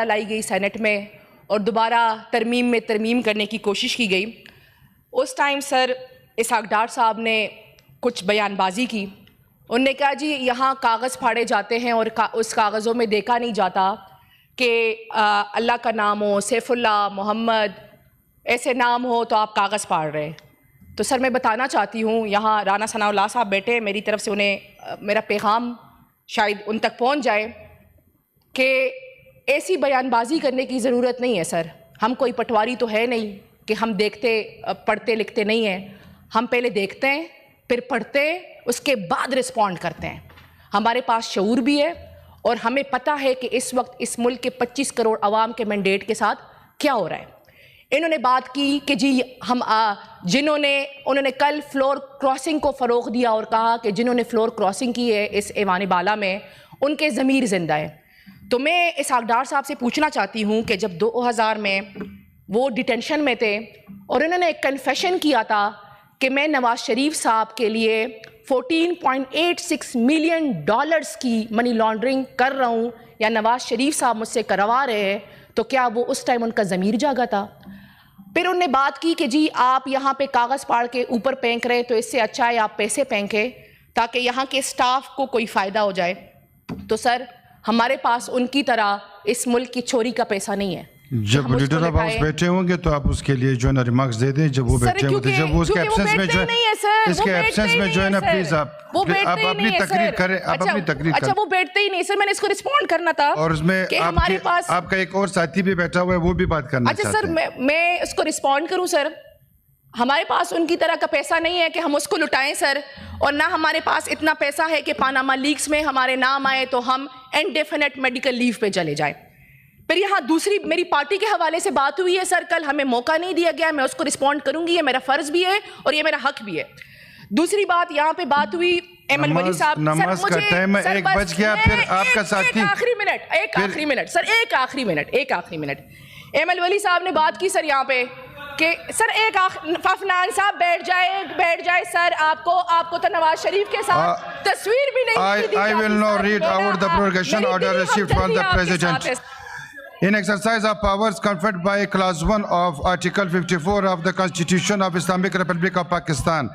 لائی گئی سینٹ میں اور دوبارہ ترمیم کرنے کی کوشش کی گئی. اس ٹائم سر اسحاق ڈار صاحب نے کچھ بیان بازی کی. انہوں نے کہا جی یہاں کاغذ پھاڑے جاتے ہیں اور اس کاغذوں میں دیکھا نہیں جاتا کہ اللہ کا نام ہو, سیف اللہ, محمد ایسے نام ہو تو آپ کاغذ پھاڑ رہے ہیں. تو سر میں بتانا چاہتی ہوں, یہاں رانا ثناء اللہ صاحب بیٹھے, میری طرف سے انہیں میرا پیغام شاید ان تک پہنچ جائے کہ ایسی بیان بازی کرنے کی ضرورت نہیں ہے سر. ہم کوئی پٹواری تو ہے نہیں کہ ہم دیکھتے پڑھتے لکھتے نہیں ہیں. ہم پہلے دیکھتے ہیں, پھر پڑھتے ہیں, اس کے بعد رسپونڈ کرتے ہیں. ہمارے پاس شعور بھی ہے اور ہمیں پتہ ہے کہ اس وقت اس ملک کے 25 کروڑ عوام کے مینڈیٹ کے ساتھ کیا ہو رہا ہے. انہوں نے بات کی کہ جی ہم انہوں نے کل فلور کراسنگ کو فروغ دیا اور کہا کہ جنہوں نے فلور کراسنگ کی ہے اس ایوان بالا میں ان کے ضمیر زندہ ہے. تو میں اسحاق ڈار صاحب سے پوچھنا چاہتی ہوں کہ جب 2000 میں وہ ڈیٹینشن میں تھے اور انہوں نے ایک کنفیشن کیا تھا کہ میں نواز شریف صاحب کے لیے $14.86 ملین کی منی لانڈرنگ کر رہا ہوں یا نواز شریف صاحب مجھ سے کروا رہے ہیں, تو کیا وہ اس ٹائم ان کا ضمیر جاگا تھا؟ پھر انہوں نے بات کی کہ جی آپ یہاں پہ کاغذ پاڑ کے اوپر پھینک رہے تو اس سے اچھا ہے آپ پیسے پھینکیں تاکہ یہاں کے اسٹاف کو کوئی فائدہ ہو جائے. تو سر ہمارے پاس ان کی طرح اس ملک کی چوری کا پیسہ نہیں ہے. جب لیڈر آف ہاؤس بیٹھے ہوں گے تو آپ اس کے لیے جو ہے نا ریمارکس دے دیں. جب وہ بیٹھے ہوں گے, جب وہ اس کے ایبسنس میں جو ہے اس کے ایبسنس میں جو ہے نا پلیز آپ اپنی تقریر کریں. آپ اپنی تقریر کریں. اچھا وہ بیٹھتے ہی نہیں سر, میں نے اس کو رسپونڈ کرنا تھا. اور اس میں آپ کا ایک اور ساتھی بھی بیٹھا ہوا ہے, وہ بھی بات کرنا چاہتے ہیں. اچھا سر میں اس کو رسپونڈ کروں سر. ہمارے پاس ان کی طرح کا پیسہ نہیں ہے کہ ہم اس کو لٹائیں سر, اور نہ ہمارے پاس اتنا پیسہ ہے کہ پاناما لیکس میں ہمارے نام آئے تو ہم انڈیفینٹ میڈیکل لیو پہ چلے جائیں. پھر یہاں دوسری میری پارٹی کے حوالے سے بات ہوئی ہے سر, کل ہمیں موقع نہیں دیا گیا, میں اس کو رسپونڈ کروں گی, یہ میرا فرض بھی ہے اور یہ میرا حق بھی ہے. دوسری بات یہاں پہ بات ہوئی ایمل ولی صاحب, نماز کا ٹائم 1 بج گیا, پھر آپ کا ساتھی ایک آخری منٹ ایمل ولی صاحب نے بات کی سر یہاں پہ کہ سر ففنان صاحب بیٹھ جائے سر. آپ کو تو نواز شریف کے ساتھ تصویر بھی نہیں. I will now read out the prorogation order received from the President. In exercise of powers conferred by Clause 1 of Article 54 of the Constitution of Islamic Republic of Pakistan.